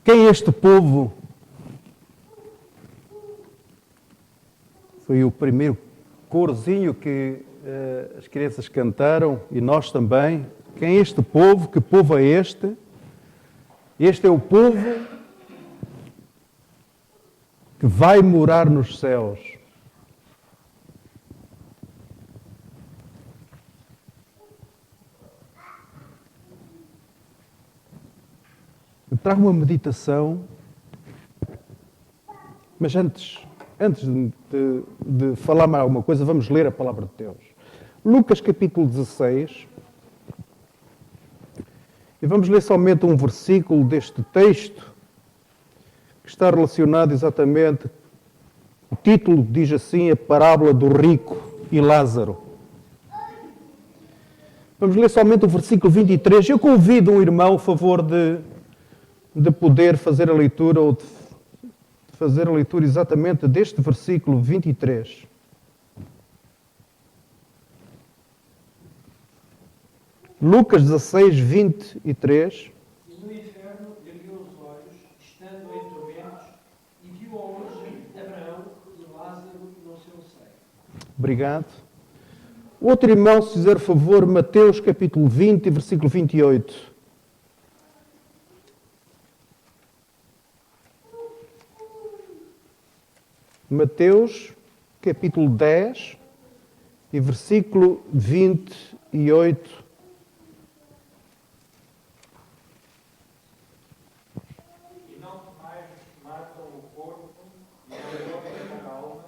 Quem é este povo? Foi o primeiro corozinho que as crianças cantaram e nós também. Quem é este povo? Que povo é este? Este é o povo que vai morar nos céus. Eu trago uma meditação, mas antes de falar mais alguma coisa, vamos ler a palavra de Deus. Lucas capítulo 16, e vamos ler somente um versículo deste texto, que está relacionado exatamente, o título diz assim, a parábola do rico e Lázaro. Vamos ler somente o versículo 23. Eu convido um irmão, a favor de poder fazer a leitura, ou de fazer a leitura exatamente deste versículo 23. Lucas 16, 23. E no inferno ergueu os olhos, estando em tormentos, e viu ao longe Abraão e Lázaro no seu seio. Obrigado. Outro irmão, se fizer favor, Mateus capítulo 20, versículo 28. Mateus capítulo 10 e versículo 28. E não mais matam o corpo, e não matam a alma,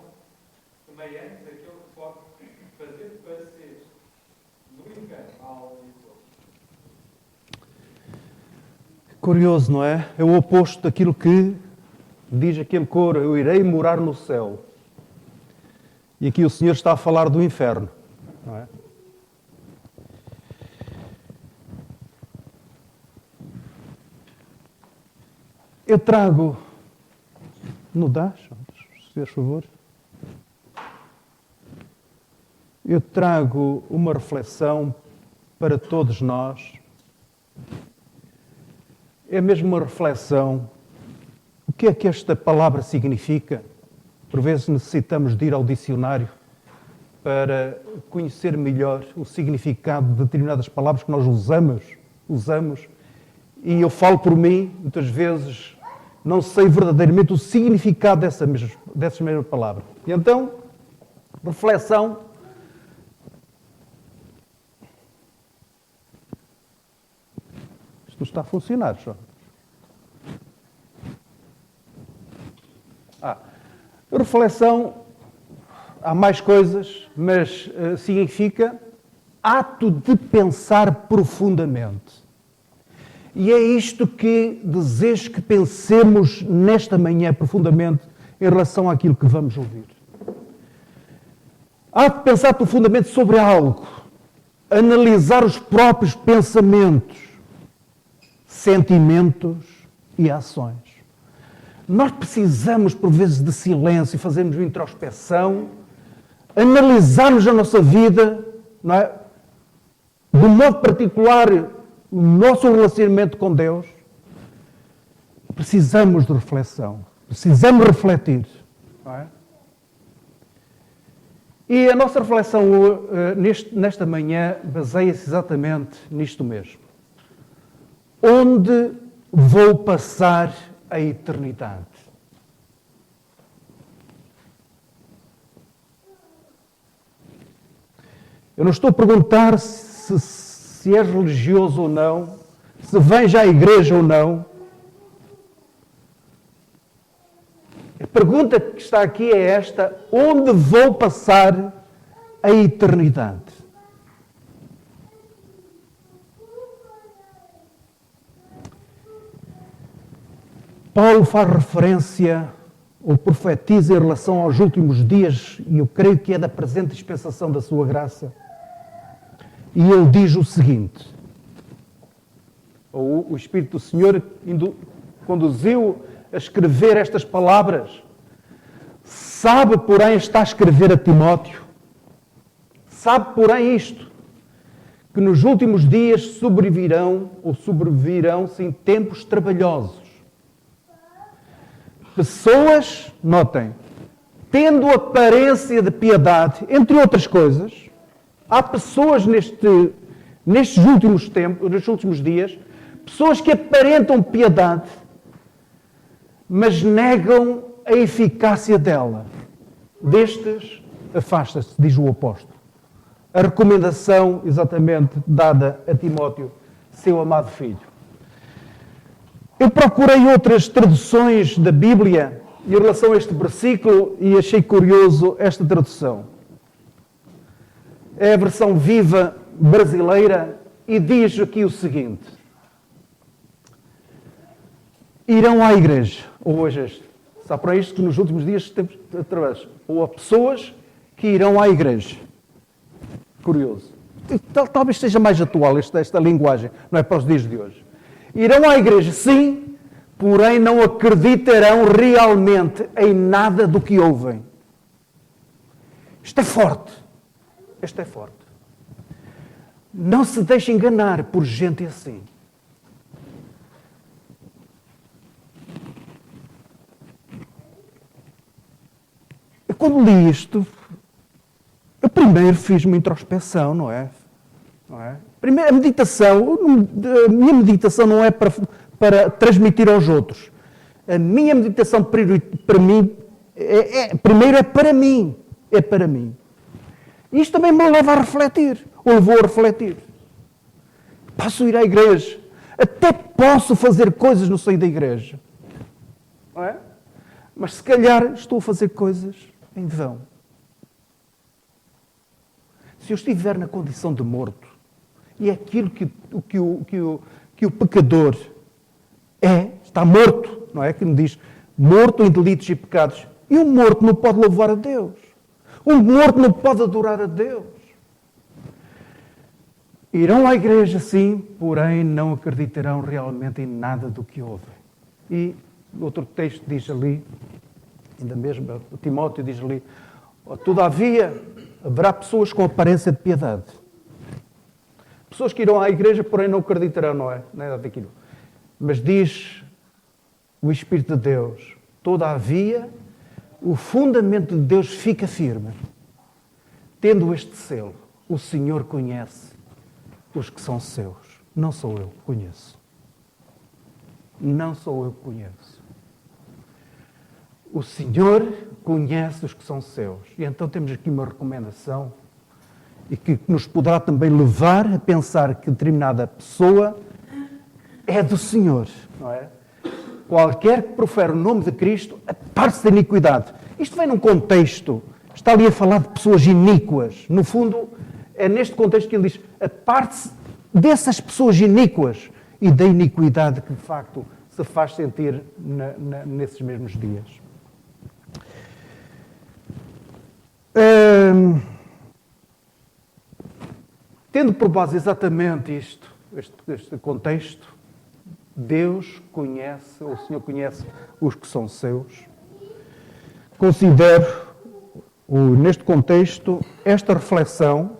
semelhante àquele que pode fazer parecer no inferno a alma e o corpo. Curioso, não é? É o oposto daquilo que diz aquele coro, eu irei morar no céu. E aqui o Senhor está a falar do inferno, não é? Eu trago... Não dá? Se fizer favor. Eu trago uma reflexão para todos nós. É mesmo uma reflexão. O que é que esta palavra significa? Por vezes necessitamos de ir ao dicionário para conhecer melhor o significado de determinadas palavras que nós usamos. E eu falo por mim, muitas vezes não sei verdadeiramente o significado dessa mesma palavra. E então, reflexão. Isto não está a funcionar, só. Reflexão, há mais coisas, mas significa ato de pensar profundamente. E é isto que desejo que pensemos nesta manhã profundamente em relação àquilo que vamos ouvir. Ato de pensar profundamente sobre algo, analisar os próprios pensamentos, sentimentos e ações. Nós precisamos, por vezes, de silêncio, fazermos uma introspeção, analisarmos a nossa vida, não é? De modo particular, o nosso relacionamento com Deus. Precisamos de reflexão, precisamos refletir, não é? E a nossa reflexão nesta manhã baseia-se exatamente nisto mesmo. Onde vou passar a eternidade? Eu não estou a perguntar se és religioso ou não, se vens à igreja ou não. A pergunta que está aqui é esta: onde vou passar a eternidade? Paulo faz referência ou profetiza em relação aos últimos dias, e eu creio que é da presente dispensação da sua graça. E ele diz o seguinte, ou o Espírito do Senhor conduziu a escrever estas palavras. Sabe, porém, está a escrever a Timóteo. Sabe, porém, isto, que nos últimos dias sobrevirão-se tempos trabalhosos, Pessoas, notem, tendo aparência de piedade, entre outras coisas, há pessoas nestes últimos tempos, nestes últimos dias, pessoas que aparentam piedade, mas negam a eficácia dela. Destes, afasta-se, diz o apóstolo. A recomendação, exatamente, dada a Timóteo, seu amado filho. Eu procurei outras traduções da Bíblia em relação a este versículo e achei curioso esta tradução. É a versão viva brasileira e diz aqui o seguinte: irão à igreja, ou hoje, sabe para isto que nos últimos dias temos através, ou a pessoas que irão à igreja. Curioso. Talvez seja mais atual esta linguagem, não é para os dias de hoje. Irão à igreja, sim, porém não acreditarão realmente em nada do que ouvem. Isto é forte. Isto é forte. Não se deixe enganar por gente assim. Eu, quando li isto, eu primeiro fiz uma introspecção, não é? Primeiro, a minha meditação não é para transmitir aos outros. A minha meditação para mim, primeiro é para mim. É para mim. Isto também me leva a refletir, ou levou a refletir. Posso ir à igreja, até posso fazer coisas no seio da igreja. Não é? Mas se calhar estou a fazer coisas em vão. Se eu estiver na condição de morto, e é aquilo que o pecador está morto, não é? Que me diz, morto em delitos e pecados. E um morto não pode louvar a Deus. Um morto não pode adorar a Deus. Irão à igreja, sim, porém não acreditarão realmente em nada do que ouvem. E outro texto diz ali, ainda mesmo, Timóteo diz ali, todavia haverá pessoas com aparência de piedade. Pessoas que irão à igreja, porém não acreditarão, não é? Nada daquilo. Mas diz o Espírito de Deus, todavia, o fundamento de Deus fica firme. Tendo este selo, o Senhor conhece os que são seus. Não sou eu que conheço. Não sou eu que conheço. O Senhor conhece os que são seus. E então temos aqui uma recomendação e que nos poderá também levar a pensar que determinada pessoa é do Senhor, não é? Qualquer que profere o nome de Cristo, aparte-se da iniquidade. Isto vem num contexto, está ali a falar de pessoas iníquas. No fundo, é neste contexto que ele diz, aparte-se dessas pessoas iníquas e da iniquidade que, de facto, se faz sentir nesses mesmos dias. Tendo por base exatamente este contexto, Deus conhece, ou o Senhor conhece os que são seus. Considero, neste contexto, esta reflexão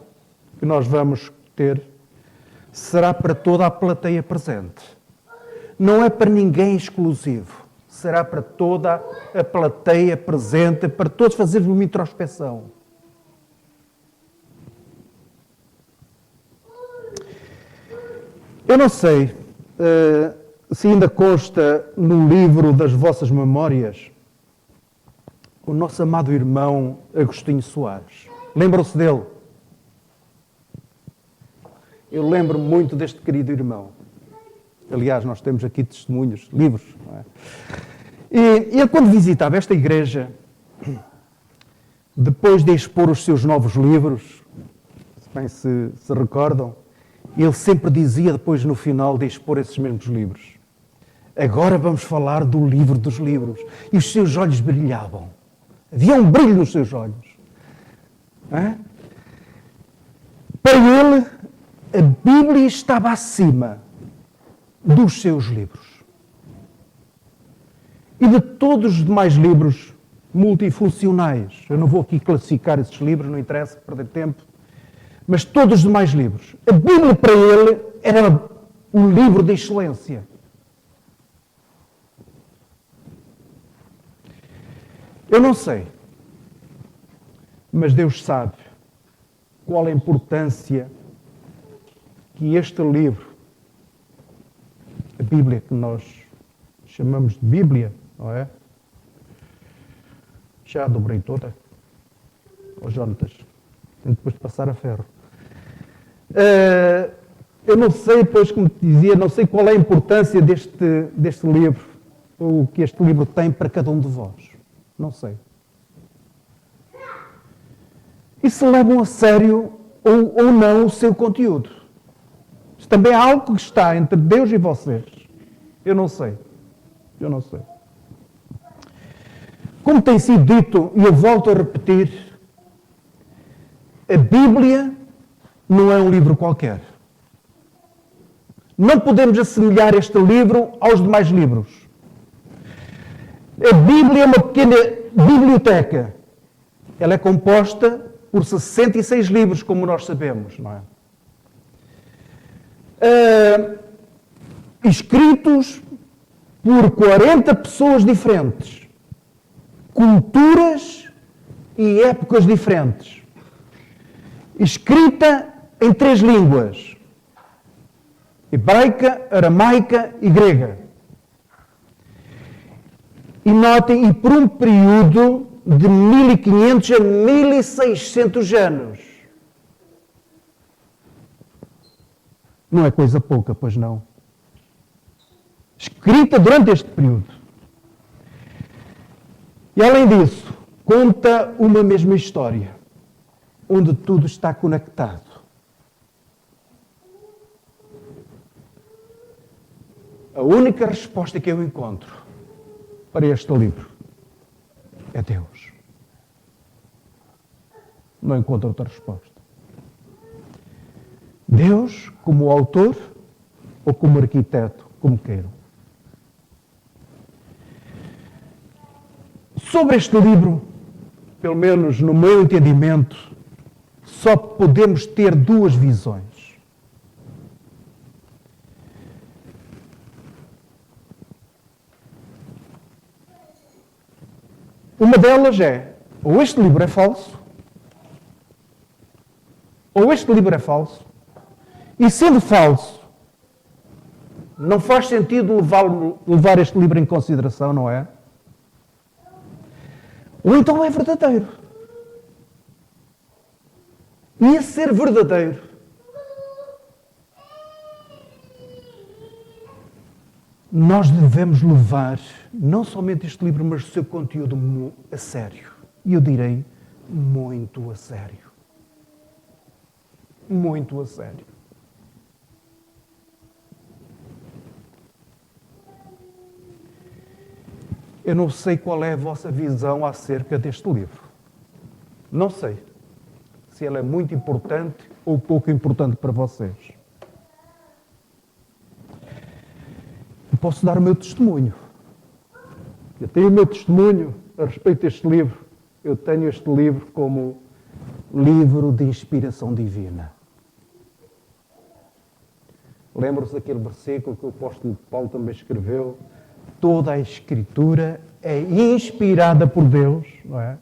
que nós vamos ter será para toda a plateia presente. Não é para ninguém exclusivo. Será para toda a plateia presente, para todos fazermos uma introspecção. Eu não sei se ainda consta no livro das vossas memórias o nosso amado irmão Agostinho Soares. Lembram-se dele? Eu lembro-me muito deste querido irmão. Aliás, nós temos aqui testemunhos, livros. Não é? E ele, quando visitava esta igreja, depois de expor os seus novos livros, se bem se recordam, ele sempre dizia, depois no final de expor esses mesmos livros, agora vamos falar do livro dos livros. E os seus olhos brilhavam. Havia um brilho nos seus olhos. Para ele, a Bíblia estava acima dos seus livros. E de todos os demais livros multifuncionais. Eu não vou aqui classificar esses livros, não interessa perder tempo. Mas todos os demais livros. A Bíblia para ele era um livro de excelência. Eu não sei, mas Deus sabe qual a importância que este livro, a Bíblia que nós chamamos de Bíblia, não é? Já a dobrei toda. Ó Jónatas, tenho depois de passar a ferro. Eu não sei, pois, como te dizia, não sei qual é a importância deste livro, ou o que este livro tem para cada um de vós. Não sei. E se levam a sério ou não o seu conteúdo. Isto também é algo que está entre Deus e vocês. Eu não sei. Eu não sei. Como tem sido dito, e eu volto a repetir, a Bíblia não é um livro qualquer. Não podemos assemelhar este livro aos demais livros. A Bíblia é uma pequena biblioteca. Ela é composta por 66 livros, como nós sabemos, não é? Escritos por 40 pessoas diferentes, culturas e épocas diferentes. Escrita em 3 línguas: hebraica, aramaica e grega. E notem, e por um período de 1500 a 1600 anos. Não é coisa pouca, pois não. Escrita durante este período. E além disso, conta uma mesma história, onde tudo está conectado. A única resposta que eu encontro para este livro é Deus. Não encontro outra resposta. Deus como autor ou como arquiteto, como queiram. Sobre este livro, pelo menos no meu entendimento, só podemos ter 2 visões. Uma delas é, ou este livro é falso, ou este livro é falso, e sendo falso, não faz sentido levar este livro em consideração, não é? Ou então é verdadeiro. E a ser verdadeiro, nós devemos levar não somente este livro, mas o seu conteúdo a sério. E eu direi, muito a sério. Muito a sério. Eu não sei qual é a vossa visão acerca deste livro. Não sei se ele é muito importante ou pouco importante para vocês. Eu posso dar o meu testemunho. Eu tenho o meu testemunho a respeito deste livro. Eu tenho este livro como livro de inspiração divina. Lembro-se daquele versículo que o apóstolo Paulo também escreveu. Toda a Escritura é inspirada por Deus, não é?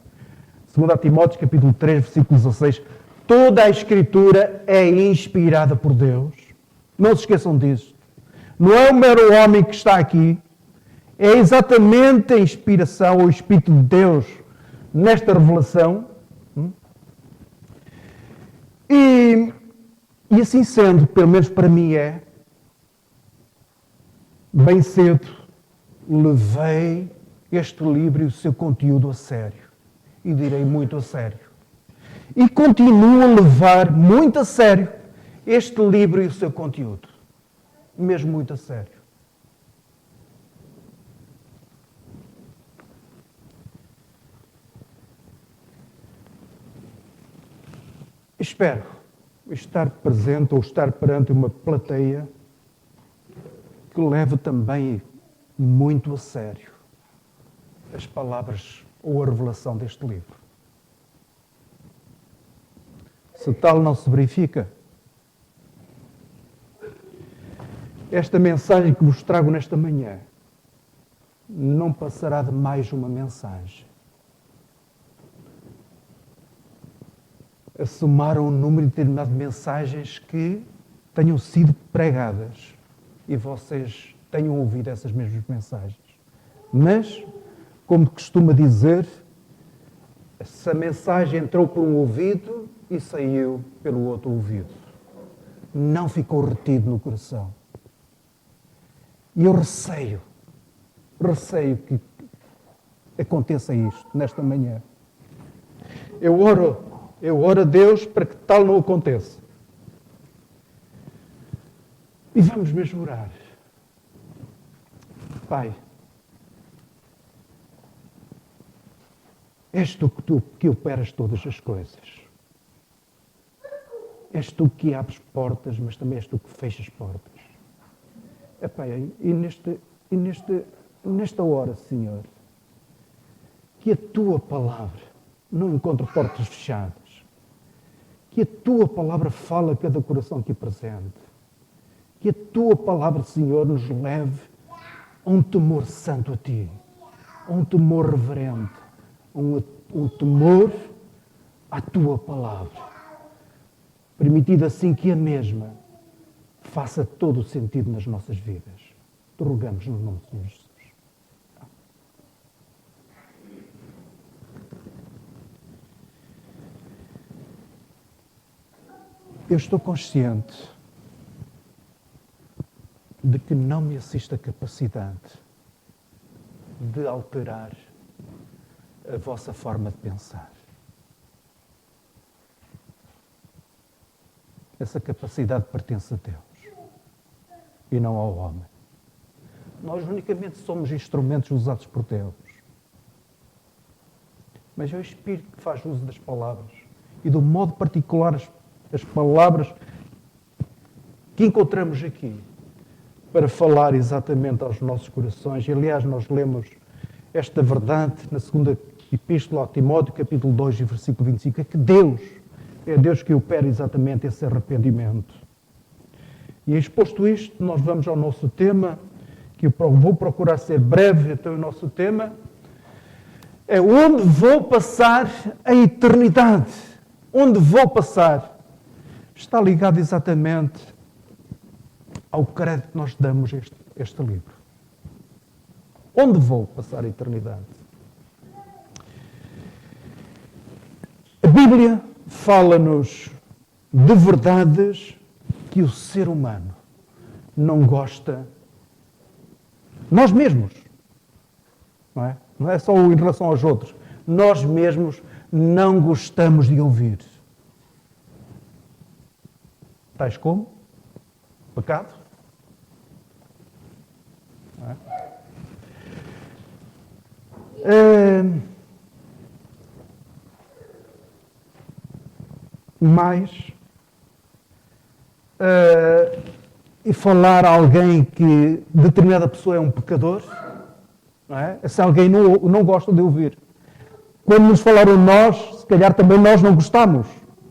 2 Timóteo, capítulo 3, versículo 16. Toda a Escritura é inspirada por Deus. Não se esqueçam disso. Não é o mero homem que está aqui. É exatamente a inspiração, o Espírito de Deus nesta revelação. E assim sendo, pelo menos para mim é, bem cedo, levei este livro e o seu conteúdo a sério. E direi muito a sério. E continuo a levar muito a sério este livro e o seu conteúdo. Mesmo muito a sério. Espero estar presente ou estar perante uma plateia que leve também muito a sério as palavras ou a revelação deste livro. Se tal não se verifica, esta mensagem que vos trago nesta manhã não passará de mais uma mensagem. assomaram um número determinado de mensagens que tenham sido pregadas e vocês tenham ouvido essas mesmas mensagens. Mas, como costuma dizer, essa mensagem entrou por um ouvido e saiu pelo outro ouvido. Não ficou retido no coração. E eu receio que aconteça isto nesta manhã. Eu oro a Deus para que tal não aconteça. E vamos mesmo orar. Pai, és tu que operas todas as coisas. És tu que abres portas, mas também és tu que fechas portas. Pai, nesta hora, Senhor, que a tua palavra não encontre portas fechadas. Que a tua palavra fale a cada coração aqui presente. Que a tua palavra, Senhor, nos leve a um temor santo a ti. A um temor reverente. Um temor à tua palavra. Permitido assim que a mesma faça todo o sentido nas nossas vidas. Te rogamos no nome de Senhor Jesus. Eu estou consciente de que não me assiste a capacidade de alterar a vossa forma de pensar. Essa capacidade pertence a Deus e não ao homem. Nós unicamente somos instrumentos usados por Deus. Mas é o Espírito que faz uso das palavras e do modo particular as palavras que encontramos aqui para falar exatamente aos nossos corações. E, aliás, nós lemos esta verdade na segunda Epístola a Timóteo, capítulo 2, versículo 25, é que é Deus que opera exatamente esse arrependimento. E exposto isto, nós vamos ao nosso tema, que eu vou procurar ser breve. Então o nosso tema é onde vou passar a eternidade. Onde vou passar? Está ligado exatamente ao crédito que nós damos a este livro. Onde vou passar a eternidade? A Bíblia fala-nos de verdades que o ser humano não gosta, nós mesmos, não é só em relação aos outros, nós mesmos não gostamos de ouvir. Tais como pecado, não é? Mais e falar a alguém que determinada pessoa é um pecador, não é? Se alguém não gosta de ouvir. Quando nos falaram nós, se calhar também nós não gostamos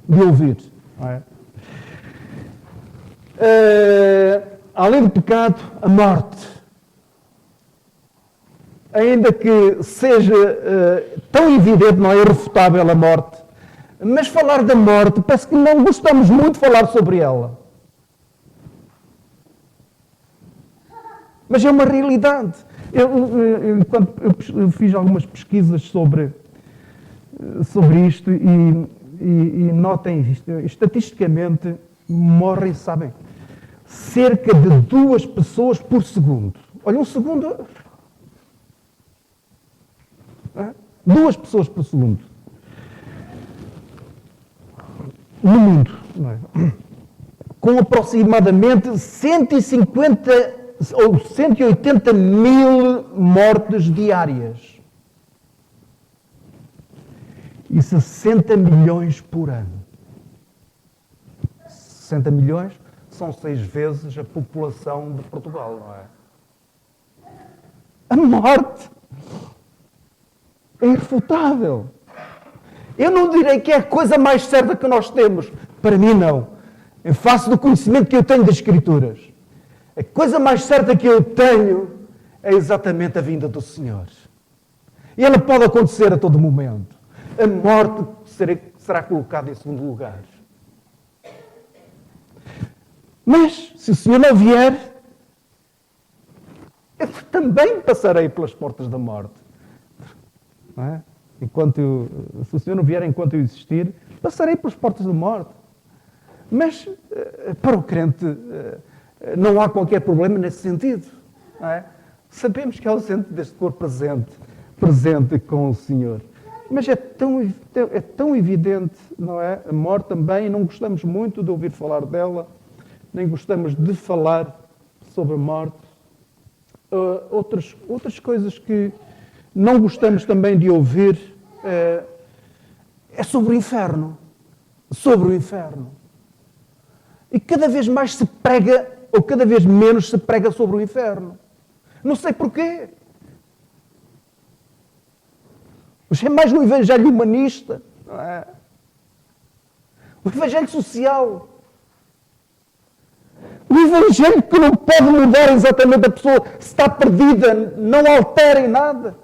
de ouvir, não é? Além do pecado, a morte. Ainda que seja tão evidente, não é irrefutável a morte, mas falar da morte, parece que não gostamos muito de falar sobre ela. Mas é uma realidade. Quando eu fiz algumas pesquisas sobre isto e notem isto, estatisticamente morrem, sabem, cerca de 2 pessoas por segundo. Olha, um segundo... 2 pessoas por segundo. No mundo, não é? Com aproximadamente 150 ou 180 mil mortes diárias. E 60 milhões por ano. 60 milhões são 6 vezes a população de Portugal, não é? A morte é irrefutável. Eu não direi que é a coisa mais certa que nós temos. Para mim, não. Em face do conhecimento que eu tenho das Escrituras, a coisa mais certa que eu tenho é exatamente a vinda do Senhor. E ela pode acontecer a todo momento. A morte será colocado em segundo lugar. Mas, se o Senhor não vier, eu também passarei pelas portas da morte. Não é? Se o Senhor não vier enquanto eu existir, passarei pelas portas da morte. Mas, para o crente, não há qualquer problema nesse sentido. Não é? Sabemos que é ausente deste corpo presente com o Senhor. Mas é tão evidente, não é? A morte também, não gostamos muito de ouvir falar dela, nem gostamos de falar sobre a morte. Outras coisas que não gostamos também de ouvir é sobre o inferno. Sobre o inferno. E cada vez mais se prega, ou cada vez menos se prega sobre o inferno. Não sei porquê. Mas é mais no evangelho humanista, não é? O evangelho social. O evangelho que não pode mudar exatamente a pessoa se está perdida, não altera em nada.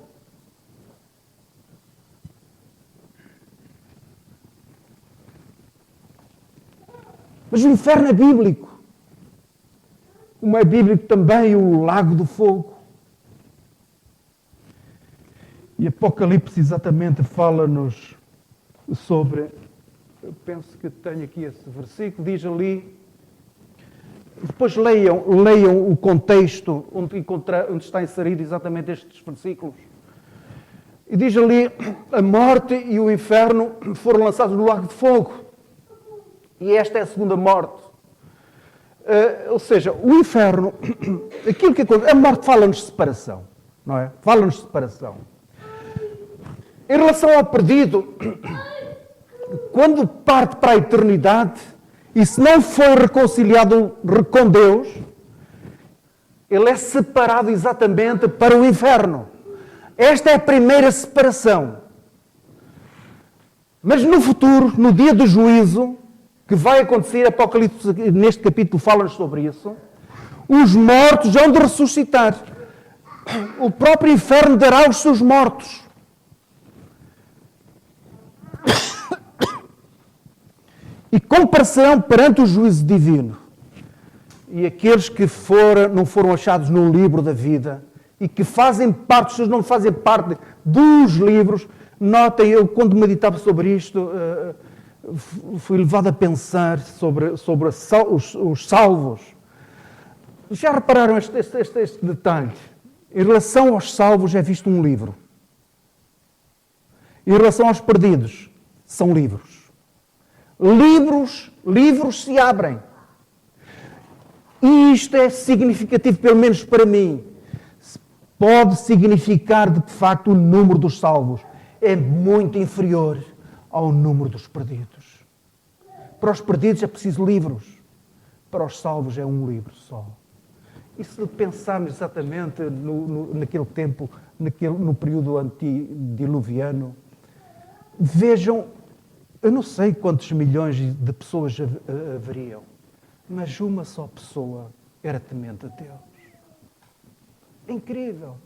Mas o inferno é bíblico. Como é bíblico também o lago do fogo. E Apocalipse exatamente fala-nos sobre, eu penso que tenho aqui esse versículo, diz ali, depois leiam o contexto onde está inserido exatamente estes versículos. E diz ali, a morte e o inferno foram lançados no lago de fogo. E esta é a segunda morte. Ou seja, o inferno, aquilo que acontece, a morte fala-nos de separação, não é? Fala-nos de separação. Em relação ao perdido, quando parte para a eternidade, e se não for reconciliado com Deus, ele é separado exatamente para o inferno. Esta é a primeira separação. Mas no futuro, no dia do juízo, que vai acontecer, Apocalipse, neste capítulo fala-nos sobre isso, os mortos hão de ressuscitar. O próprio inferno dará os seus mortos. E comparecerão perante o juízo divino. E aqueles que não foram achados no livro da vida e que fazem parte, os seus não fazem parte dos livros, notem, eu quando meditava sobre isto, fui levado a pensar sobre os salvos. Já repararam este detalhe? Em relação aos salvos é visto um livro. Em relação aos perdidos, são livros. Livros se abrem. E isto é significativo, pelo menos para mim. Pode significar, de facto, o número dos salvos é muito inferior ao número dos perdidos. Para os perdidos é preciso livros. Para os salvos é um livro só. E se pensarmos exatamente naquele tempo, no período antediluviano, vejam, eu não sei quantos milhões de pessoas haveriam, mas uma só pessoa era temente a Deus. É incrível.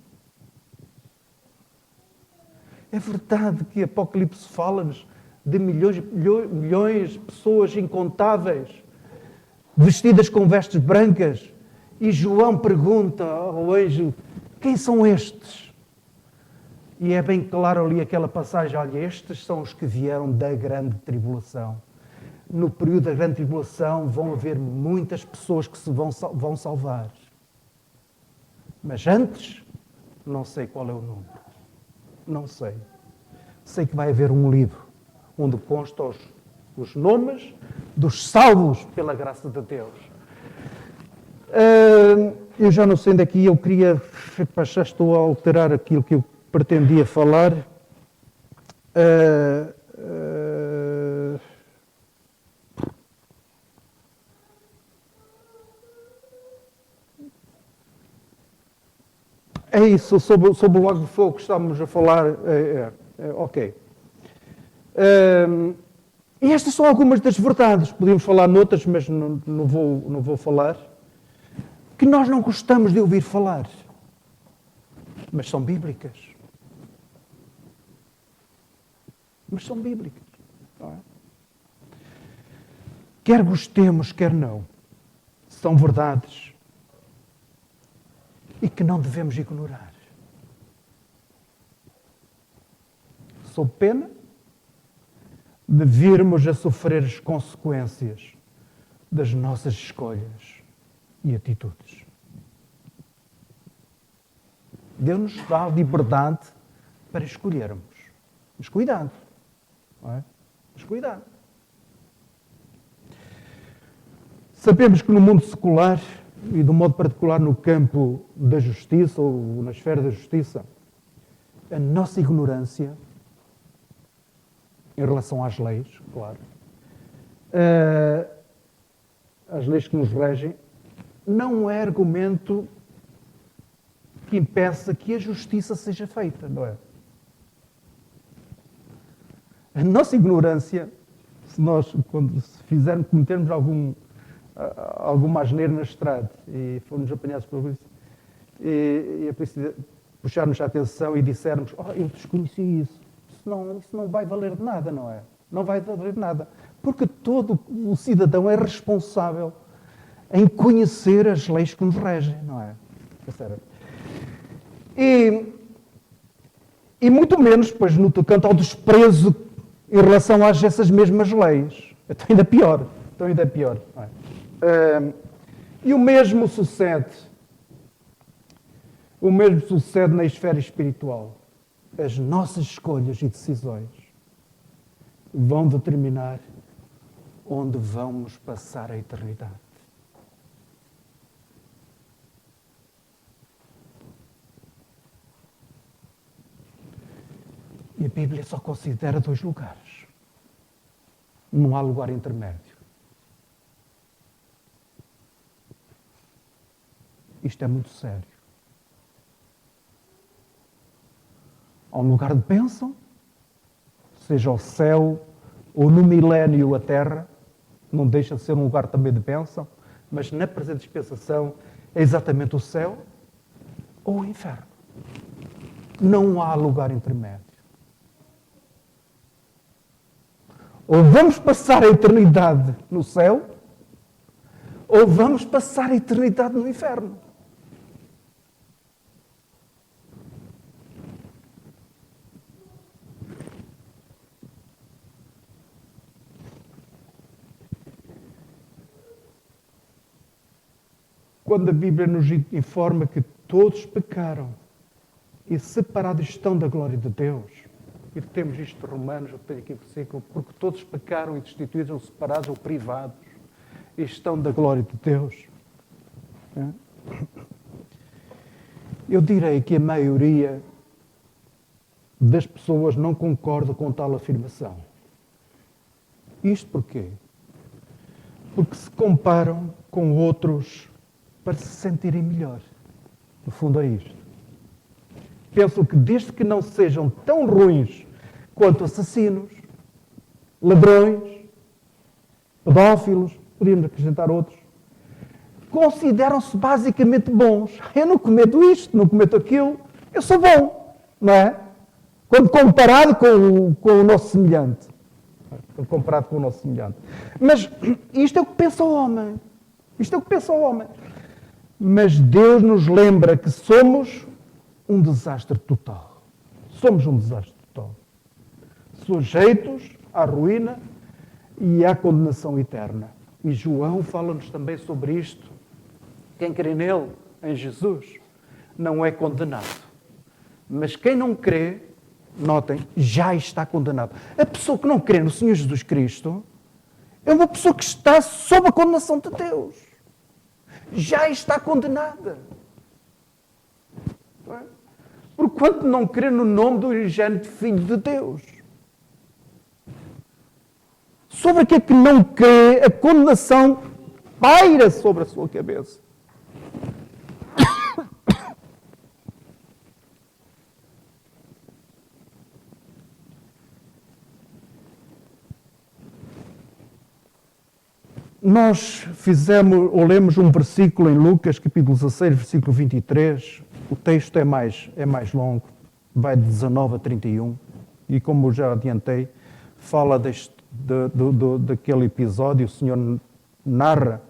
É verdade que Apocalipse fala-nos de milhões de pessoas incontáveis, vestidas com vestes brancas, e João pergunta ao anjo, quem são estes? E é bem claro ali aquela passagem, olha, estes são os que vieram da grande tribulação. No período da grande tribulação vão haver muitas pessoas que se vão salvar. Mas antes, não sei qual é o número. Não sei. Sei que vai haver um livro onde constam os nomes dos salvos pela graça de Deus. Eu já não sei onde é que eu queria, já estou a alterar aquilo que eu pretendia falar. É isso, sobre o Lago de Fogo que estávamos a falar. Ok. E estas são algumas das verdades. Podíamos falar noutras, mas não vou falar. Que nós não gostamos de ouvir falar. Mas são bíblicas. Mas são bíblicas. Não é? Quer gostemos, quer não, são verdades e que não devemos ignorar. Sob pena de virmos a sofrer as consequências das nossas escolhas e atitudes. Deus nos dá a liberdade para escolhermos. Mas cuidado. Não é? Mas cuidado. Sabemos que no mundo secular, e de um modo particular no campo da justiça ou na esfera da justiça, a nossa ignorância em relação às leis, claro, as leis que nos regem, não é argumento que impeça que a justiça seja feita, não é? A nossa ignorância, se nós, quando cometermos alguma asneira na estrada e formos apanhados por isso, e é preciso puxar-nos a atenção e dissermos, eu desconheci isso. Isso não vai valer de nada, não é? Não vai valer de nada. Porque todo o cidadão é responsável em conhecer as leis que nos regem, não é? E muito menos, pois, no tocante ao desprezo em relação a essas mesmas leis. Então ainda pior. Não é? E o mesmo sucede na esfera espiritual. As nossas escolhas e decisões vão determinar onde vamos passar a eternidade. E a Bíblia só considera 2 lugares. Não há lugar intermédio. Isto é muito sério. Há um lugar de bênção, seja o céu ou no milénio a terra, não deixa de ser um lugar também de bênção, mas na presente dispensação é exatamente o céu ou o inferno. Não há lugar intermédio. Ou vamos passar a eternidade no céu, ou vamos passar a eternidade no inferno. Quando a Bíblia nos informa que todos pecaram e separados estão da glória de Deus, e temos isto de Romanos, eu tenho aqui o versículo, porque todos pecaram e destituídos ou separados ou privados e estão da glória de Deus. Eu direi que a maioria das pessoas não concorda com tal afirmação. Isto porquê? Porque se comparam com outros para se sentirem melhor. No fundo é isto. Pensam que desde que não sejam tão ruins quanto assassinos, ladrões, pedófilos, podíamos acrescentar outros, consideram-se basicamente bons. Eu não cometo isto, não cometo aquilo, eu sou bom, não é? Quando comparado com o nosso semelhante. Comparado com o nosso semelhante. Mas isto é o que pensa o homem. Isto é o que pensa o homem. Mas Deus nos lembra que somos um desastre total. Somos um desastre total. Sujeitos à ruína e à condenação eterna. E João fala-nos também sobre isto. Quem crê nele, em Jesus, não é condenado. Mas quem não crê, notem, já está condenado. A pessoa que não crê no Senhor Jesus Cristo é uma pessoa que está sob a condenação de Deus. Já está condenada. Porquanto não crê no nome do unigênito Filho de Deus. Sobre aquele que não crê, a condenação paira sobre a sua cabeça. Nós lemos um versículo em Lucas, capítulo 16, versículo 23. O texto é mais longo, vai de 19 a 31. E como já adiantei, fala daquele episódio, o Senhor narra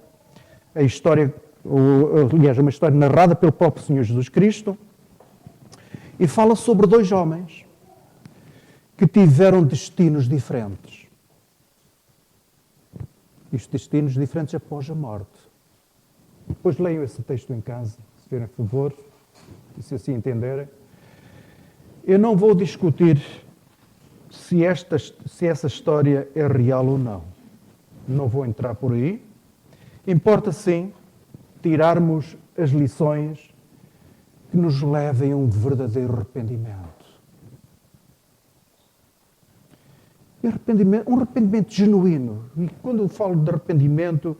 a história, aliás, uma história narrada pelo próprio Senhor Jesus Cristo, e fala sobre dois homens que tiveram destinos diferentes. E os destinos diferentes após a morte. Depois leiam esse texto em casa, se tiverem favor, e se assim entenderem. Eu não vou discutir se essa história é real ou não. Não vou entrar por aí. Importa, sim, tirarmos as lições que nos levem a um verdadeiro arrependimento. E um arrependimento genuíno. E quando eu falo de arrependimento,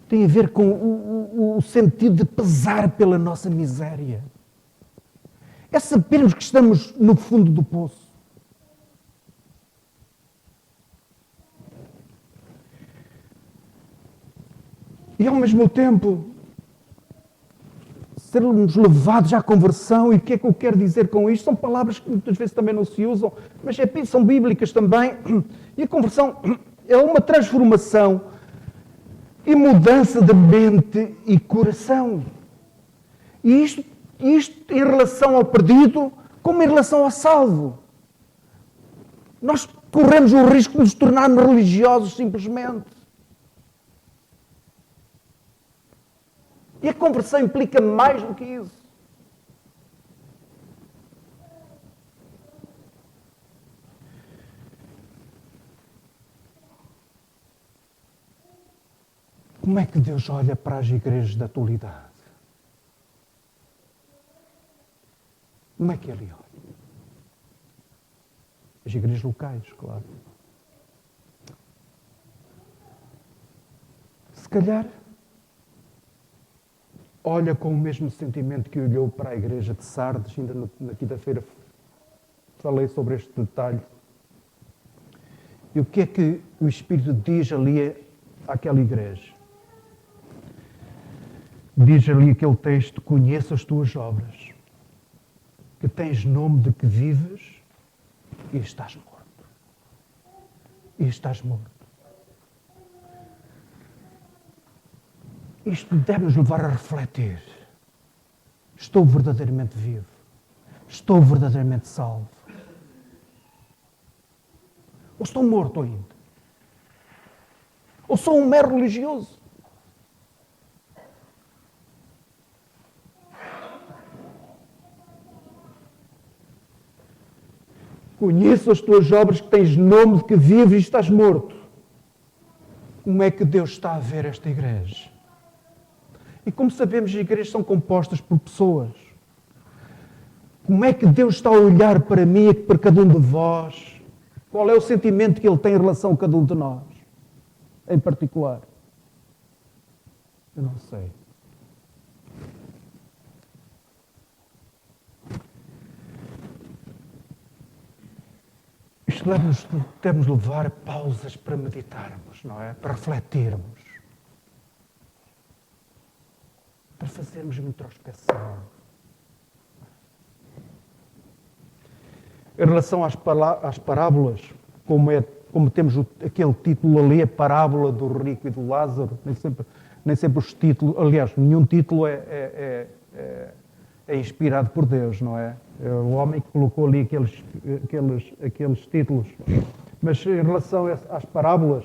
tem a ver com o sentido de pesar pela nossa miséria. É sabermos que estamos no fundo do poço. E ao mesmo tempo, sermos levados à conversão. E o que é que eu quero dizer com isto? São palavras que muitas vezes também não se usam, mas são bíblicas também. E a conversão é uma transformação e mudança de mente e coração. E isto em relação ao perdido, como em relação ao salvo. Nós corremos o risco de nos tornarmos religiosos simplesmente. E a conversão implica mais do que isso. Como é que Deus olha para as igrejas da atualidade? Como é que Ele olha? As igrejas locais, claro. Se calhar, olha com o mesmo sentimento que olhou para a igreja de Sardes. Ainda na quinta-feira falei sobre este detalhe. E o que é que o Espírito diz ali àquela igreja? Diz ali aquele texto: conheço as tuas obras, que tens nome de que vives e estás morto. E estás morto. Isto deve-nos levar a refletir. Estou verdadeiramente vivo? Estou verdadeiramente salvo? Ou estou morto ainda? Ou sou um mero religioso? Conheço as tuas obras, que tens nome de que vives e estás morto. Como é que Deus está a ver esta igreja? E como sabemos, as igrejas são compostas por pessoas. Como é que Deus está a olhar para mim e para cada um de vós? Qual é o sentimento que Ele tem em relação a cada um de nós, em particular? Eu não sei. Isto deve-nos levar a pausas para meditarmos, não é? Para refletirmos. Para fazermos introspeção. Em relação às parábolas, como temos aquele título ali, a parábola do rico e do Lázaro, nem sempre os títulos, aliás, nenhum título é inspirado por Deus, não é? É o homem que colocou ali aqueles títulos. Mas em relação às parábolas,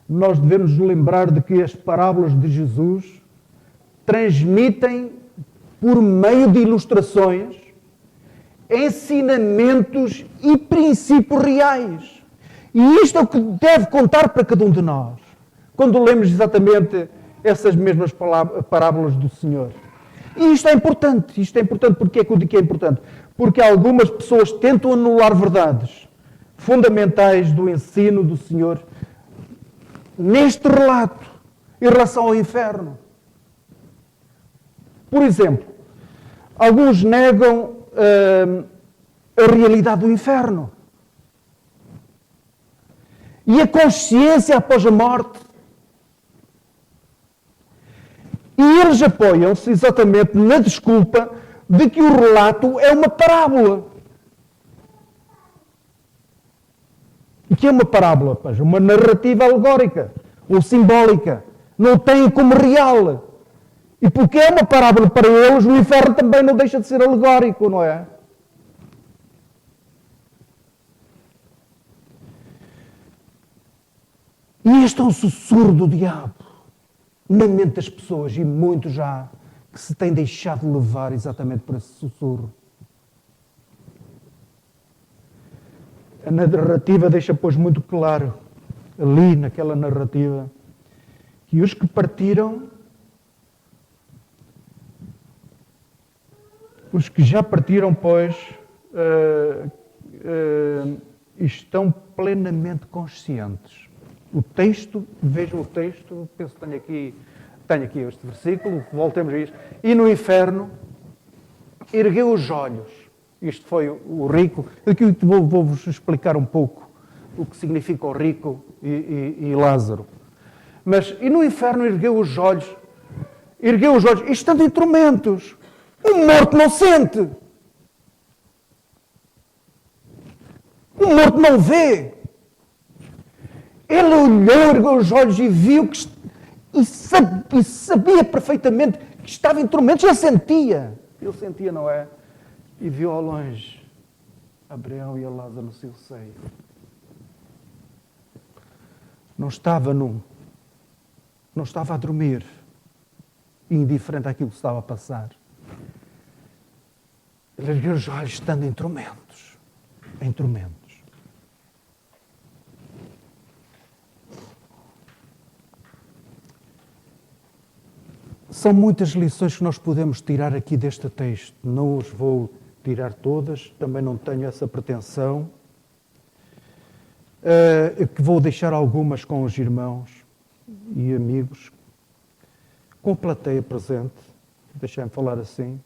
nós devemos nos lembrar de que as parábolas de Jesus transmitem, por meio de ilustrações, ensinamentos e princípios reais. E isto é o que deve contar para cada um de nós, quando lemos exatamente essas mesmas parábolas do Senhor. E isto é importante. Porque é que eu digo que é importante? Porque algumas pessoas tentam anular verdades fundamentais do ensino do Senhor neste relato, em relação ao inferno. Por exemplo, alguns negam a realidade do inferno e a consciência após a morte. E eles apoiam-se exatamente na desculpa de que o relato é uma parábola. O que é uma parábola? Pois, uma narrativa alegórica ou simbólica. Não tem como real. E porque é uma parábola para eles, o inferno também não deixa de ser alegórico, não é? E este é um sussurro do diabo na mente das pessoas, e muitos já que se têm deixado levar exatamente por esse sussurro. A narrativa deixa, pois, muito claro, ali naquela narrativa, que os que partiram, os que já partiram, pois, estão plenamente conscientes. O texto, vejam o texto, penso que tenho aqui este versículo, voltemos a isto. E no inferno, ergueu os olhos. Isto foi o rico. Aqui vou-vos explicar um pouco o que significa o rico e Lázaro. Mas, e no inferno ergueu os olhos, e estando em tormentos. O morto não sente. O morto não vê. Ele olhou, ergueu os olhos e viu que e sabia perfeitamente que estava em tormentos. Ele sentia, não é? E viu ao longe Abraão e a Lázaro no seu seio. Não estava a dormir, indiferente àquilo que estava a passar. Ele ergueu os olhos estando em tormentos. Em tormentos. São muitas lições que nós podemos tirar aqui deste texto. Não os vou tirar todas, também não tenho essa pretensão. Que vou deixar algumas com os irmãos e amigos, com a plateia presente, deixem-me falar assim.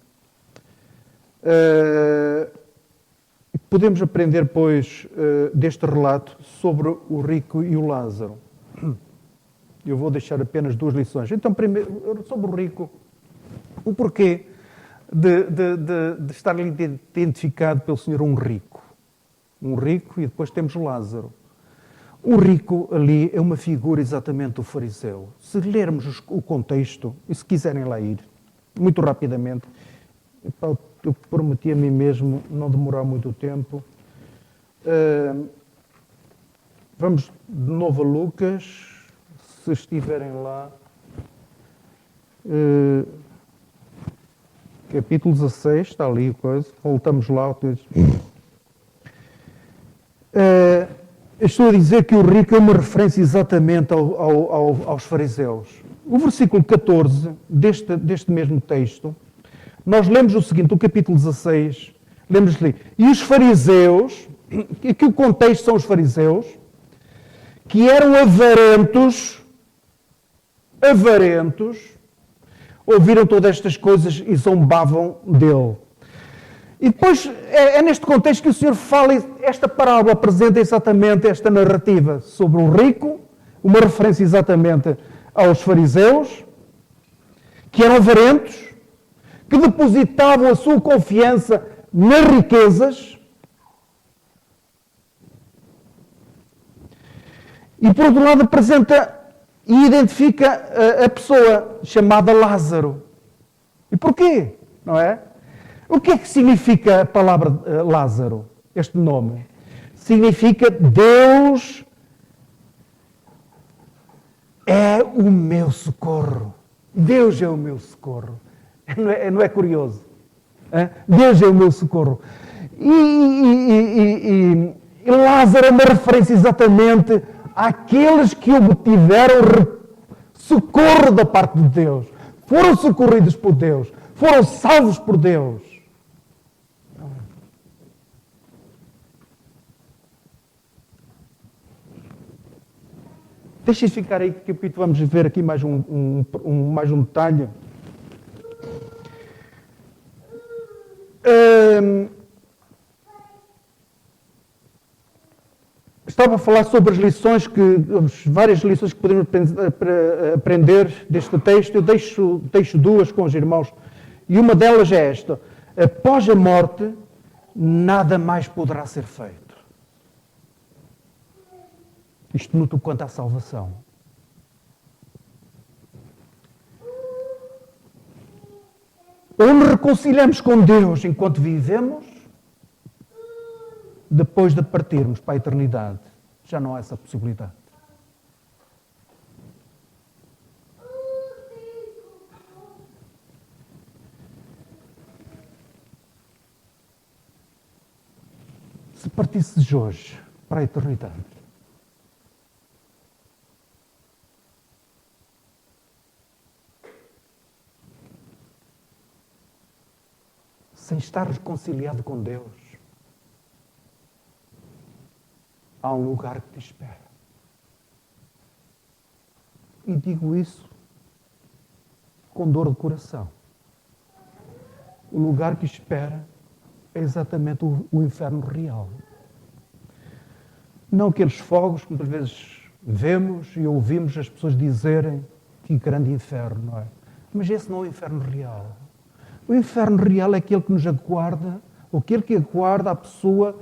Podemos aprender, pois, deste relato sobre o rico e o Lázaro. Eu vou deixar apenas 2 lições. Então, primeiro, sobre o rico, o porquê de estar ali identificado pelo Senhor um rico. Um rico, e depois temos Lázaro. O rico ali é uma figura exatamente do fariseu. Se lermos o contexto, e se quiserem lá ir, muito rapidamente, eu prometi a mim mesmo não demorar muito tempo. Vamos de novo a Lucas, se estiverem lá. Capítulo 16, está ali a coisa. Voltamos lá. Estou a dizer que o rico é uma referência exatamente aos fariseus. O versículo 14 deste mesmo texto, nós lemos o seguinte, o capítulo 16, lemos ali, e os fariseus, que o contexto são os fariseus, que eram avarentos, ouviram todas estas coisas e zombavam dele. E depois é neste contexto que o Senhor fala, esta parábola apresenta exatamente esta narrativa sobre o rico, uma referência exatamente aos fariseus, que eram avarentos, que depositavam a sua confiança nas riquezas. E por outro lado apresenta e identifica a pessoa chamada Lázaro. E porquê? Não é? O que é que significa a palavra Lázaro, este nome? Significa Deus é o meu socorro. Deus é o meu socorro. Não é curioso? Deus é o meu socorro. E Lázaro é uma referência exatamente àqueles que obtiveram socorro da parte de Deus. Foram socorridos por Deus. Foram salvos por Deus. Deixem ficar aí, capítulo, vamos ver aqui mais mais um detalhe. Estava a falar sobre as lições, várias lições que podemos aprender deste texto. Eu deixo 2 com os irmãos. E uma delas é esta. Após a morte, nada mais poderá ser feito. Isto no quanto à salvação. Ou nos reconciliamos com Deus enquanto vivemos, depois de partirmos para a eternidade. Já não há essa possibilidade. Se partisses hoje para a eternidade, sem estar reconciliado com Deus, há um lugar que te espera. E digo isso com dor de coração. O lugar que espera é exatamente o inferno real. Não aqueles fogos que muitas vezes vemos e ouvimos as pessoas dizerem que grande inferno, não é? Mas esse não é o inferno real. O inferno real é aquele que nos aguarda, ou aquele que aguarda a pessoa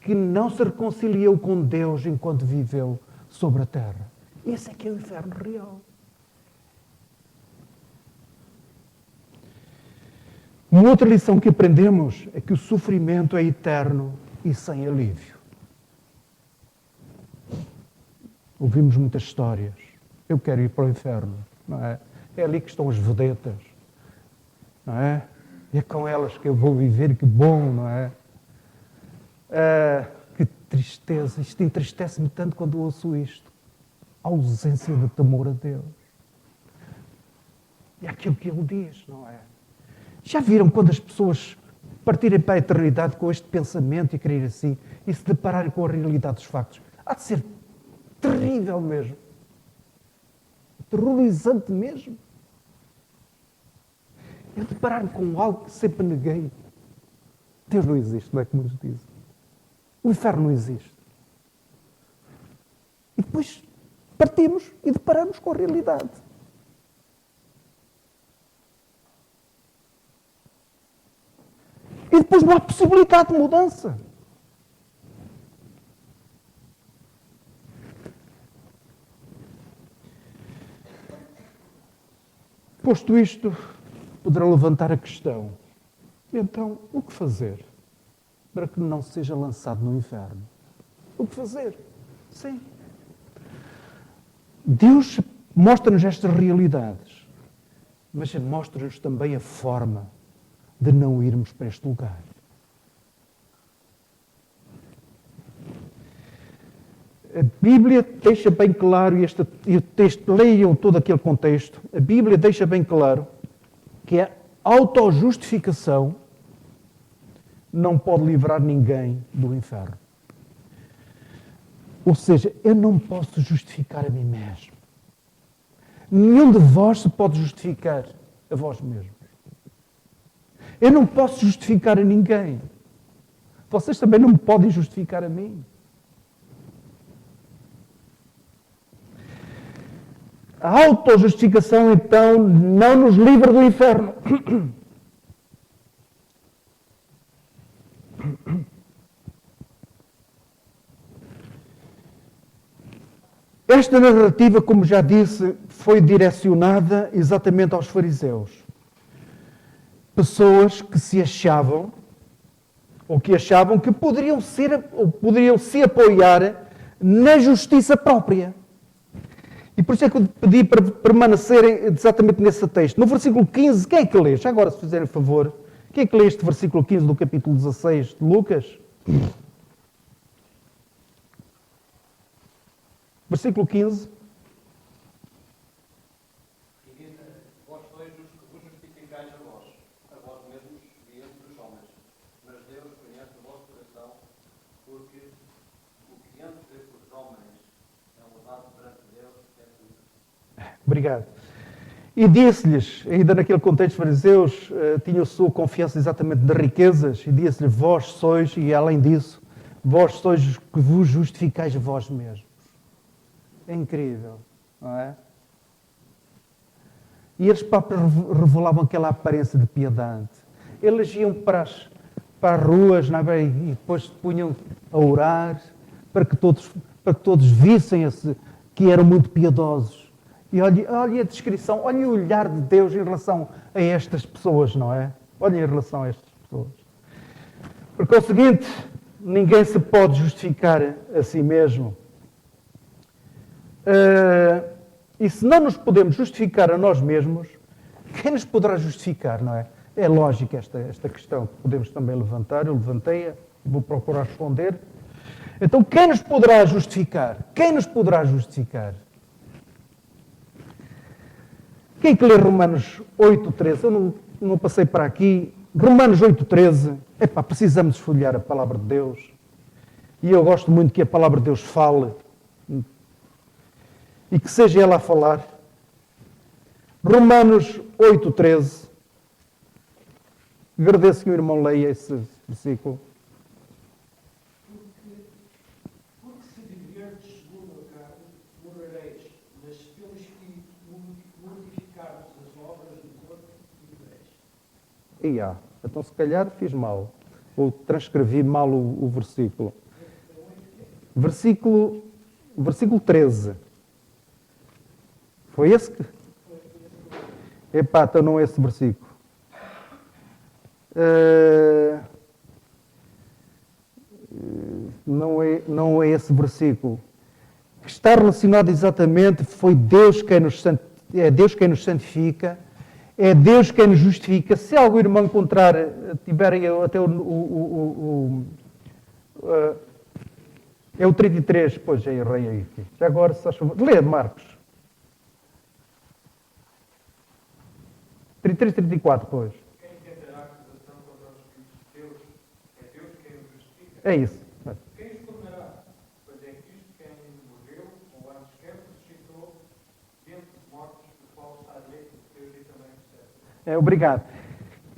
que não se reconciliou com Deus enquanto viveu sobre a terra. Esse é que é o inferno real. Uma outra lição que aprendemos é que o sofrimento é eterno e sem alívio. Ouvimos muitas histórias. Eu quero ir para o inferno, não é? É ali que estão as vedetas, não é? E é com elas que eu vou viver, que bom, não é? Que tristeza. Isto entristece-me tanto quando ouço isto. A ausência de temor a Deus. É aquilo que ele diz, não é? Já viram quando as pessoas partirem para a eternidade com este pensamento e querer assim, e se depararem com a realidade dos factos? Há de ser terrível mesmo. Terrorizante mesmo. Eu deparar-me com algo que sempre neguei. Deus não existe, não é como nos dizem. O inferno não existe. E depois partimos e deparamos com a realidade. E depois não há possibilidade de mudança. Posto isto, poderá levantar a questão. Então, o que fazer para que não seja lançado no inferno? O que fazer? Sim. Deus mostra-nos estas realidades, mas mostra-nos também a forma de não irmos para este lugar. A Bíblia deixa bem claro, e o texto, leiam todo aquele contexto, a Bíblia deixa bem claro que a autojustificação não pode livrar ninguém do inferno. Ou seja, eu não posso justificar a mim mesmo. Nenhum de vós se pode justificar a vós mesmos. Eu não posso justificar a ninguém. Vocês também não me podem justificar a mim. A autojustificação, então, não nos livra do inferno. Esta narrativa, como já disse, foi direcionada exatamente aos fariseus. Pessoas que se achavam, ou que achavam que poderiam se apoiar na justiça própria. E por isso é que eu pedi para permanecerem exatamente nesse texto. No versículo 15, quem é que lê? Já agora, se fizerem favor, quem é que lê este versículo 15 do capítulo 16 de Lucas? Versículo 15. E diz: vós sois os que vos justificais a vós mesmos diante dos homens. Mas Deus conhece o vosso coração, porque o que entre os homens é levado perante Deus é tudo. Obrigado. E disse-lhes, ainda naquele contexto, os fariseus tinham a sua confiança exatamente das riquezas, e disse-lhes, vós sois, e além disso, vós sois os que vos justificais a vós mesmos. É incrível, não é? E eles próprios revelavam aquela aparência de piedade. Eles iam para as ruas, não é? E depois se punham a orar para que todos para que todos vissem que eram muito piedosos. E olhem a descrição, olhem o olhar de Deus em relação a estas pessoas, não é? Olhem em relação a estas pessoas. Porque é o seguinte, ninguém se pode justificar a si mesmo. E se não nos podemos justificar a nós mesmos, quem nos poderá justificar, não é? É lógico esta questão que podemos também levantar. Eu levantei-a e vou procurar responder. Então, quem nos poderá justificar? Quem nos poderá justificar? Quem que lê Romanos 8,13? Eu não passei para aqui. Romanos 8,13. Epá, precisamos folhear a palavra de Deus. E eu gosto muito que a palavra de Deus fale. E que seja ela a falar. Romanos 8,13. Agradeço que o irmão leia esse versículo. Porque se viverdes segundo a carne, morareis, mas se pelo Espírito mortificardes as obras do corpo, vivereis. Então se calhar fiz mal. Ou transcrevi mal o versículo. Versículo 13. Foi esse que... então não é esse versículo. Não é esse versículo. Que está relacionado exatamente, é Deus quem nos santifica, é Deus quem nos justifica. Se algum irmão encontrar, tiverem até é o 33, pois já errei aí. Já agora, se faz favor, lê Marcos. 33, 34, pois. Quem tentará acusação contra os filhos de Deus? É Deus quem os justifica. É isso. Quem os condenará? Pois é Cristo quem morreu, ou antes quem ressuscitou, dentre os mortos, do qual está direito de Deus e também recebe. Obrigado.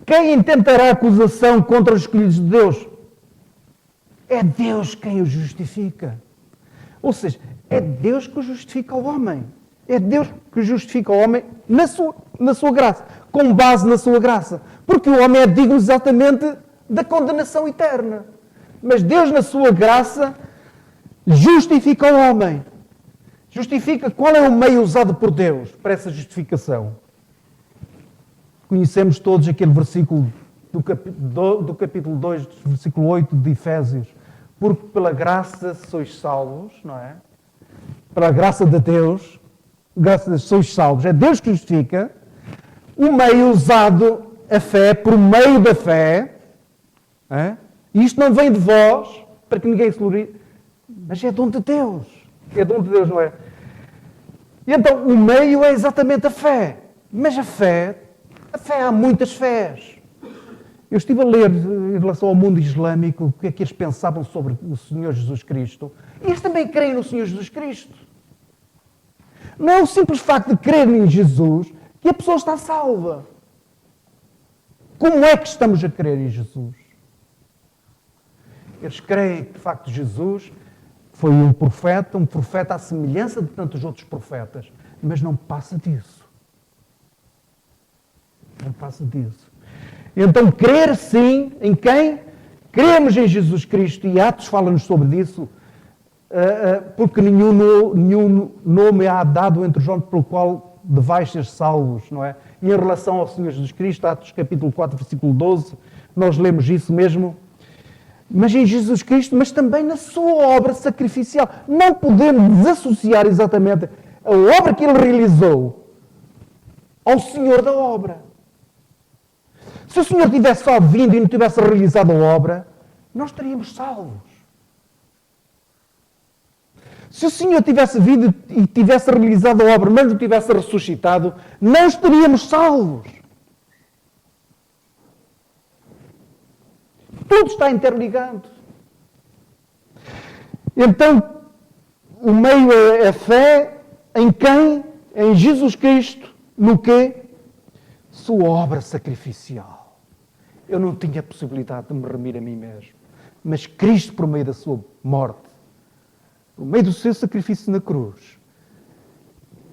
Quem intentará acusação contra os escolhidos de Deus? É Deus quem os justifica. Ou seja, é Deus que justifica o homem. É Deus que justifica o homem na sua graça, com base na sua graça. Porque o homem é digno exatamente da condenação eterna. Mas Deus, na sua graça, justifica o homem. Justifica. Qual é o meio usado por Deus para essa justificação? Conhecemos todos aquele versículo do capítulo 2, versículo 8 de Efésios. Porque pela graça sois salvos, não é? Pela graça de Deus, sois salvos. É Deus que justifica. O meio usado, a fé, por meio da fé. E isto não vem de vós, para que ninguém se glorie, mas é dom de Deus. É dom de Deus, não é? E então, o meio é exatamente a fé. Mas a fé há muitas fés. Eu estive a ler em relação ao mundo islâmico o que é que eles pensavam sobre o Senhor Jesus Cristo. E eles também creem no Senhor Jesus Cristo. Não é o simples facto de crer em Jesus que a pessoa está salva. Como é que estamos a crer em Jesus? Eles creem que, de facto, Jesus foi um profeta à semelhança de tantos outros profetas, mas não passa disso. Não passa disso. Então, crer sim em quem? Cremos em Jesus Cristo, e Atos fala-nos sobre isso, porque nenhum nome há dado entre os homens pelo qual devais ser salvos, não é? E em relação ao Senhor Jesus Cristo, Atos capítulo 4, versículo 12, nós lemos isso mesmo. Mas em Jesus Cristo, mas também na sua obra sacrificial. Não podemos desassociar exatamente a obra que ele realizou ao Senhor da obra. Se o Senhor tivesse só vindo e não tivesse realizado a obra, nós estaríamos salvos. Se o Senhor tivesse vindo e tivesse realizado a obra, mas não tivesse ressuscitado, não estaríamos salvos. Tudo está interligado. Então, o meio é a fé em quem? Em Jesus Cristo. No quê? Sua obra sacrificial. Eu não tinha a possibilidade de me remir a mim mesmo. Mas Cristo, por meio da sua morte, por meio do seu sacrifício na cruz,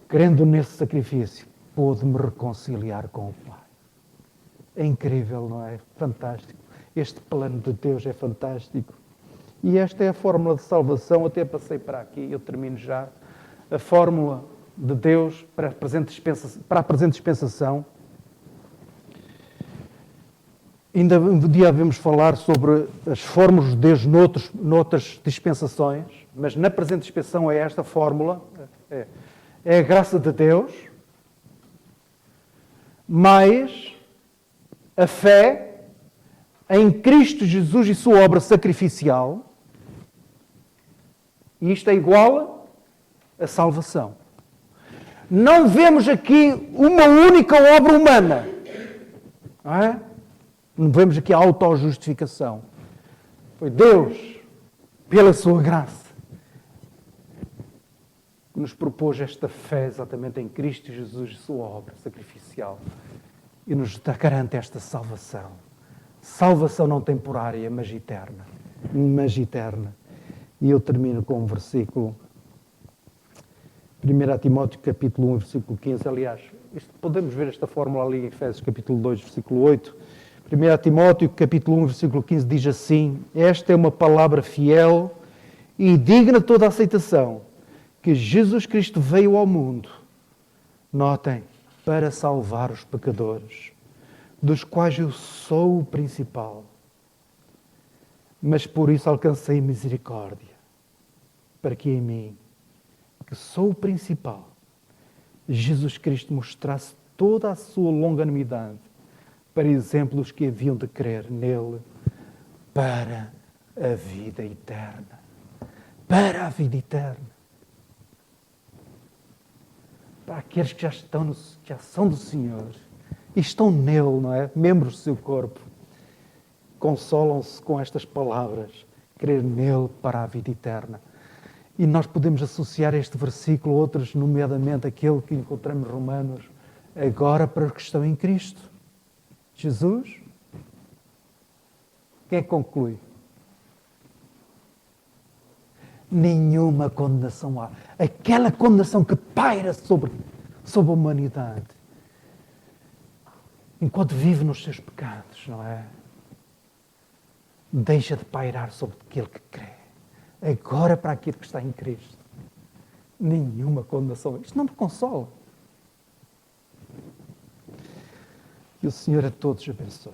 crendo nesse sacrifício, pôde-me reconciliar com o Pai. É incrível, não é? Fantástico. Este plano de Deus é fantástico. E esta é a fórmula de salvação, até passei para aqui, eu termino já. A fórmula de Deus para a presente dispensação. Ainda um dia devemos falar sobre as fórmulas de Deus noutras dispensações, mas na presente dispensação é esta fórmula. É a graça de Deus, mais a fé em Cristo Jesus e sua obra sacrificial. E isto é igual a salvação. Não vemos aqui uma única obra humana. Não é? Não vemos aqui a autojustificação. Foi Deus, pela sua graça, que nos propôs esta fé exatamente em Cristo Jesus e sua obra sacrificial. E nos garante esta salvação. Salvação não temporária, mas eterna. Mas eterna. E eu termino com um versículo. 1 Timóteo capítulo 1, versículo 15. Aliás, podemos ver esta fórmula ali em Efésios capítulo 2, versículo 8. 1 Timóteo capítulo 1, versículo 15 diz assim: esta é uma palavra fiel e digna de toda a aceitação, que Jesus Cristo veio ao mundo, notem, para salvar os pecadores, dos quais eu sou o principal. Mas por isso alcancei misericórdia, para que em mim, que sou o principal, Jesus Cristo mostrasse toda a sua longanimidade, para exemplo dos que haviam de crer nele, para a vida eterna. Para a vida eterna. Para aqueles que já são do Senhor e estão nele, não é? Membros do seu corpo. Consolam-se com estas palavras, crer nele para a vida eterna. E nós podemos associar este versículo a outros, nomeadamente aquele que encontramos em Romanos, agora para os que estão em Cristo. Jesus, quem é que conclui? Nenhuma condenação há. Aquela condenação que paira sobre a humanidade, enquanto vive nos seus pecados, não é? Deixa de pairar sobre aquele que crê. Agora para aquele que está em Cristo. Nenhuma condenação. Isto não me consola. Que o Senhor a todos abençoe.